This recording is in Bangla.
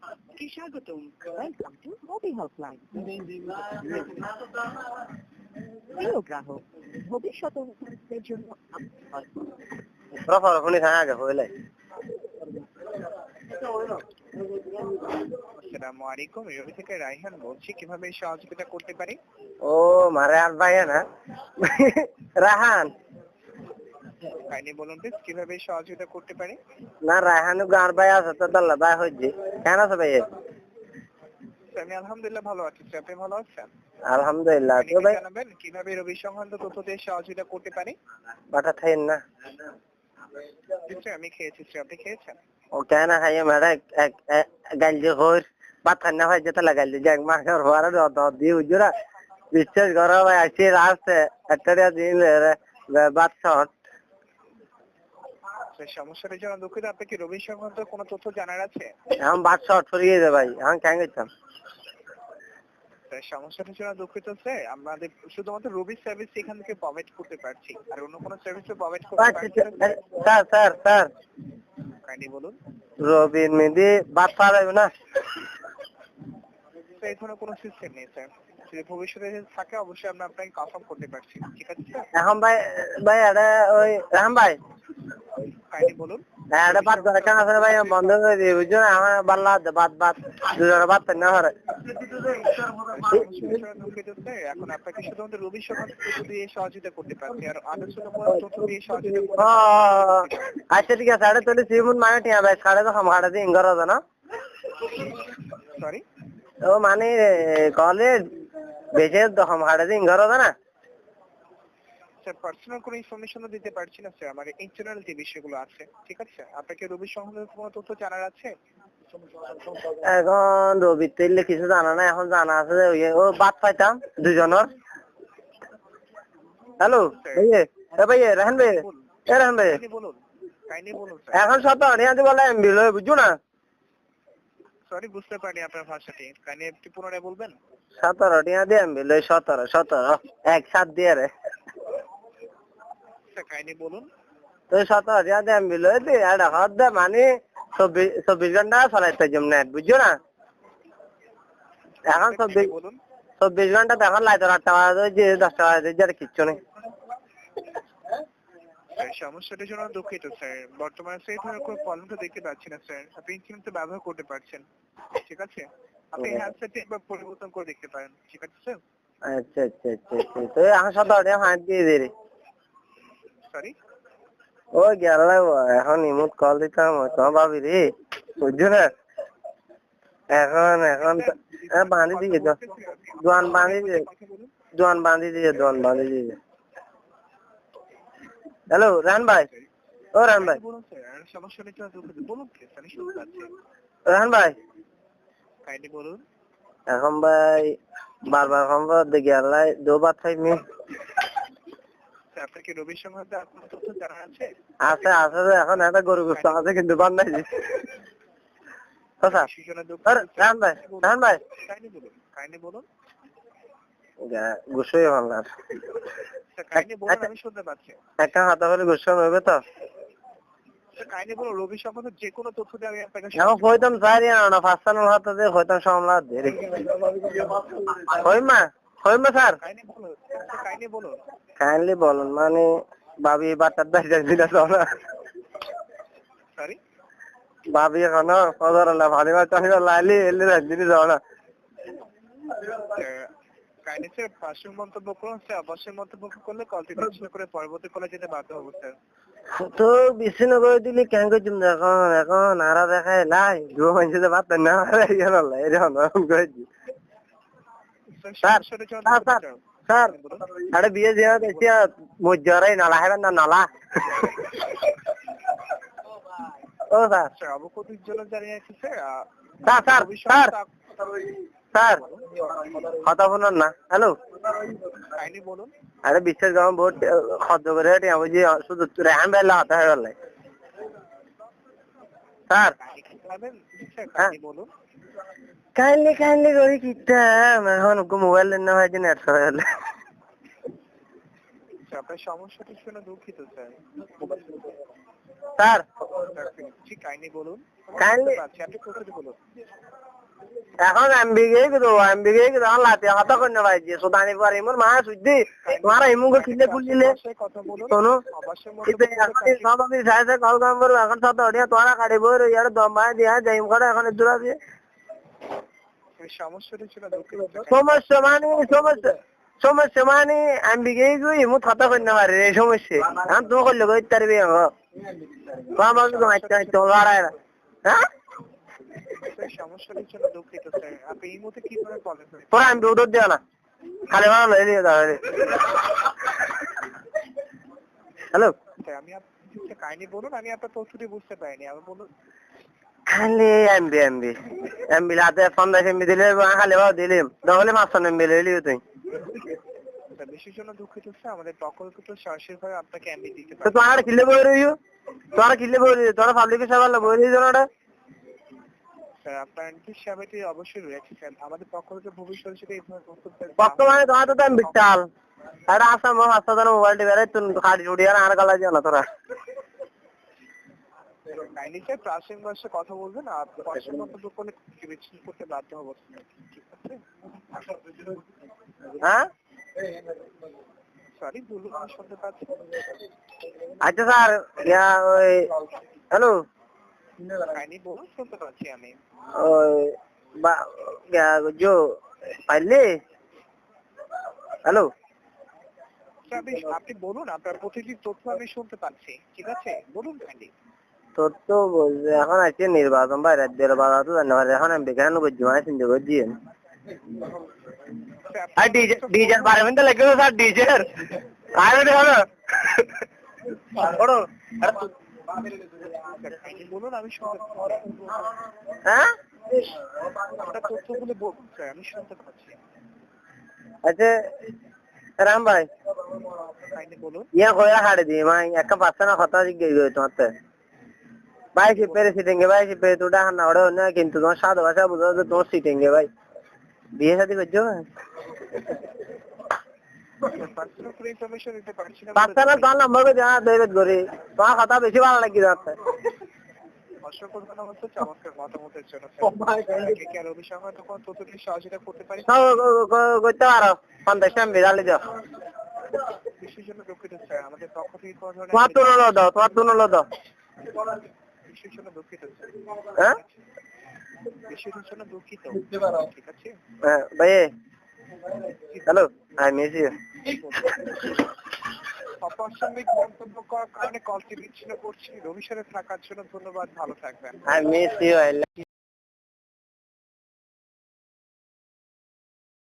आपकी स्वागतम। Welcome to Mobi helpline. প্রিয় গ্রাহক, ভবিষ্যৎ উন্নয়নের জন্য আসসালামু আলাইকুম, রবি থেকে রাইহান বলছি। কিভাবে সহযোগিতা করতে পারি? ও মারে আর ভাই না রাহান কাইন্ডলি বলুন প্লিজ, কিভাবে সহযোগিতা করতে পারি? না রাহান গার ভাই আছে তো দল্লা ভাই হইছে কেন আছে ভাই? আমি আলহামদুলিল্লাহ ভালো আছি। আপনি ভালো আছেন? আলহামদুলিল্লাহ। তো ভাই জানাবেন কিভাবে রবি সংক্রান্ত তথ্য দিয়ে সহযোগিতা করতে পারি? বাটা খাইন না? আমি খেয়েছি। আপনি খেয়েছেন? ও কেন খাইয়ে মেরা এক গাল যে হর বাত খান না হয় যেতে লাগাল যে এক মাস আর হওয়ার দি উজরা বিশ্বাস করা ভাই আসি রাস্তে একটা দিন বাত শট সমস্যাটার জন্য দুঃখিত। আপনি কি রবি সংক্রান্ত কোনো তথ্য জানার আছে? এখন বাত শট ফরিয়ে দে ভাই, এখন কেন গেছিলাম? সমস্যাটার জন্য দুঃখিত স্যার, আমাদের শুধুমাত্র রবি সার্ভিস এখান থেকে প্রোভাইড করতে পারছি, আর অন্য কোনো সার্ভিসও প্রোভাইড করতে পারছি না। স্যার কাইন্ডলি বলুন। রবির মেদি বাত পারাইব না? এই ধরনের কোনো সিস্টেম নেই স্যার। যদি ভবিষ্যতে থাকে অবশ্যই আমরা আপনাকে কনফার্ম করতে পারছি। ঠিক আছে স্যার? এখন ভাই এটা ওই রাহান ভাই কাইন্ডলি বলুন। এটা বাদ করে কেন আছে ভাই? বন্ধ করে দিই বুঝছো না? আমার বাল্লা বাদ দুজনে বাদ না হরে। দুঃখিত স্যার, এখন আপনাকে শুধুমাত্র রবি সংক্রান্ত তথ্য দিয়ে সহযোগিতা করতে পারছি, আর আদার্স কোনো তথ্য দিয়ে সহযোগিতা করতে আচ্ছা ঠিক আছে। এটা তাহলে সিমুন মানে টিয়া ভাই সাড়ে তো হামাড়া দিয়ে ইঙ্গর হবে না? সরি ও মানে কলেজ বেশি তো হামাড়া দিয়ে ইঙ্গর হবে না? স্যার পার্সোনাল কোনো ইনফরমেশনও দিতে পারছি না স্যার, আমার ইন্টারনাল যে বিষয়গুলো আছে। ঠিক আছে, আপনাকে রবি সংক্রান্ত কোনো তথ্য জানার আছে? এখন রবির তেলে কিছু জানা না, এখন জানা আছে যে ও বাদ পাইতাম দুজনের। হ্যালো ভাইয়ে রাহান ভাই, রাহান ভাই এখন সব হরিয়াতে বলে এমবি লয় বুঝছো না? সরি বুঝতে পারিনি আপনার ভাষাটি, কাইন্ডলি একটু পুনরায় বলবেন? 17 টিয়া দিয়ে এমবি লয় 17 এক সাত দিয়ে রে। কাইন্ডলি বলুন। তো 17 টিয়া দিয়ে এমবি লয় দি এটা হদ দে মানে 24 ঘন্টা চলাইতে জম নেট বুঝছো না? এখন 24 ঘন্টা এখন লাইতে 8টা বাজে যে 10টা বাজে যে কিচ্ছু নেই। সমস্যাটার জন্য দুঃখিত স্যার, বর্তমানে সেই ধরনের কোনো প্রবলেমটা দেখতে পাচ্ছি না স্যার। আপনি কিন্তু ব্যবহার করতে পারছেন। ঠিক আছে, আপনি হ্যান্ডসেটটি একবার পরিবর্তন করে দেখতে পারেন। ঠিক আছে স্যার? আচ্ছা তো এখন 17 টিয়া হাত দিয়ে দে রে। সরি ও গেল এখন ইমোট কল দিতাম তোমার ভাবি রে বুঝছো না? এখন বাঁধি দিয়ে দোয়ান বাঁধি দিয়ে হ্যালো রাহান ভাই, ও রাহান ভাই, বলুন স্যার, সমস্যাটা জন্য দুঃখিত। বলুন প্লিজ, আমি শুনতে পাচ্ছি। রাহান ভাই কাইন্ডলি বলুন। এখন ভাই বারবার খবর দেখি আল্লাহ দো বাত খাইনি। আপনার কি রবি সংক্রান্ত আপনার তথ্য জানা আছে? আছে এখন একটা গরু গোস্ত আছে কিন্তু বান্ধাই রাহান ভাই কাইন্ডলি বলুন। গুছোই বাংলার কাইন্ডলি বলুন, আমি শুনতে পাচ্ছি। একটা হাতা করে গুছো হবে তো? কাইন্ডলি বলুন, রবি সংক্রান্ত যে কোনো তথ্য দিয়ে আমি আপনাকে এখন হইতাম চারি না পাঁচটানো হাতে দিয়ে হইতাম সামলা দেরি হইমা স্যার কাইন্ডলি বলুন মানে ভাবি বাটার দাইটা দিলা চলা সরি ভাবি এখন কদরলা ভালো চাহিদ লাইলি এলে রাজনীতি যাও না। কাইন্ডলি স্যার পার্সোনাল মন্তব্য করুন স্যার। অবশ্যই মন্তব্য করলে কলটি বিচ্ছিন্ন করে পরবর্তী কলে যেতে বাধ্য হবো স্যার। তো বিচ্ছিন্ন করে দিলি কেন করছিস এখন আরা দেখায় লাই দু মানুষের বাদ না স্যার আরে বিয়ে দিয়া দেখছি মজ্জারাই নালা হেবেন না নালা। ও স্যার অবগতির জন্য জানিয়ে আছি স্যার কথা বলুন না। হ্যালো কাইন্ডলি বলুন। আরে বিশ্বাস করুন বহুত খরচ করে বুঝি শুধু রেহান বেলা হতে হয় বললে স্যার বলুন। কাইন্ডলি করি কিটা এখন মোবাইল না হয় যে নেট হলে আপনার সমস্যাটি শুনে দুঃখিত স্যার। স্যার কাইন্ডলি বলুন। কাইন্ডলি আচ্ছা আপনি প্রস্তুতি বলুন। এখন এমবিগে তখন লাতে কথা কইনা পাইছি সুদানি পারি মোর মা সুদ্দি মারা ইমুকে খিলে খুলিলে কথা বলুন। শোনো অবশ্যই ইবে এখন সব আমি সাইজে কল কাম করব এখন সব অডিয়া তোরা কাটিব ইয়ার দমা দিয়া যাইম করে এখন দূর আছে সমস্যাটা ছিল দুঃখিত সমস্যা মানে এমবিগে গই মু কথা কইনা পারি এই সমস্যা আমি তো কইলে কই তারবি হ্যাঁ মামা তো মাইটা তো লড়াইরা হ্যাঁ সমস্যাটা ছিল দুঃখিত স্যার আপনি এই মুহূর্তে কি করে বলেন তোরা আমি উদর দেও না খালি ভালো লই দিয়ে দাও হ্যালো আমি আপনি কাহিনী বলুন আমি আপনার প্রস্তুতি বুঝতে পারিনি আমি বলুন খালি এমবি লাতে 15 এমবি দিলে খালি ভালো দিলাম তাহলে 500 এমবি লইলি তুই বেশির জন্য দুঃখিত স্যার আমাদের প্রকল্প তো সরাসরিভাবে আপনাকে এমবি দিতে তো পারে তোরা কিলে বই রইও তোরা পাবলিক সেবা বই রইও না স্যার আপনার সেবাটি অবশ্যই রয়েছে স্যার আমাদের প্রকল্পের ভবিষ্যতে সেটা এই ধরনের বক্তব্য বর্তমানে তোমার তো আমি বিশাল এটা আসাম হাসপাতালে মোবাইল টিভারে তুই খাড়ি উড়িয়ে আর গলা যাও না তোরা কাইন্ডলি স্যার প্রাসঙ্গিক ভাষায় কথা বলবেন আর পছন্দ মন্তব্য করলে বিচ্ছিন্ন করতে বাধ্য হবো ঠিক আছে হ্যাঁ সরি বলুন আমি শুনতে পাচ্ছি আচ্ছা স্যার ইয়া ওই হ্যালো কাইন্ডলি বলুন শুনতে পাচ্ছি আমি ওই বা जो পাইলে হ্যালো আপনি বলুন আপনার প্রতিটি তথ্য আমি শুনতে পাচ্ছি ঠিক আছে বলুন কাইন্ডলি তোর তো বলছে এখন আছে নির্বাচন বাইরে দেড় বাধা তো ধন্যবাদ এখন আমি বেকার করছি মানে চিন্তা করছি আর ডিজের 12 মিনিট লাগবে স্যার ডিজের আরে হলো বড় কাইন্ডলি বলুন আমি শুনতে হ্যাঁ আপনার তথ্যগুলো বলুন স্যার আমি শুনতে পাচ্ছি আচ্ছা রাম ভাই কাইন্ডলি বলুন ইয়া কইরা হাড়ে দি মাই একটা পাঁচটা না কথা জিজ্ঞেস করি তোমাতে ভাই সিপের সিটেঙ্গে ভাই সিপে তোটা না ওড়ে না কিন্তু তোমার সাদা ভাষা বুঝো তো তোমার সিটেঙ্গে ভাই বিয়ে শাদী করছো পার্সোনাল কোনো ইনফরমেশন দিতে পারছি না পাঁচটা না তোমার নম্বর করে জানা দেবে করি তোমার কথা বেশি ভালো লাগি তোমাতে অসংখ্য ধন্যবাদ স্যার চমৎকার মতামতের জন্য কি আর অভিষেক হয়তো কোনো তথ্যটি সহযোগিতা করতে পারি করতে পারো 50 টাকা বিড়ালে যাও বিশেষ জন্য দুঃখিত স্যার আমাদের পক্ষ থেকে কোনো ধরনের তোমার তুলো দাও বিশেষ জন্য দুঃখিত স্যার হ্যাঁ বিশেষের জন্য দুঃখিত ঠিক আছে হ্যাঁ ভাই হ্যালো আই মিস ইউ অপ্রাসঙ্গিক মন্তব্য করার কারণে কলটি বিচ্ছিন্ন করছি রবিশারে থাকার জন্য ধন্যবাদ ভালো থাকবেন I miss you. I love you.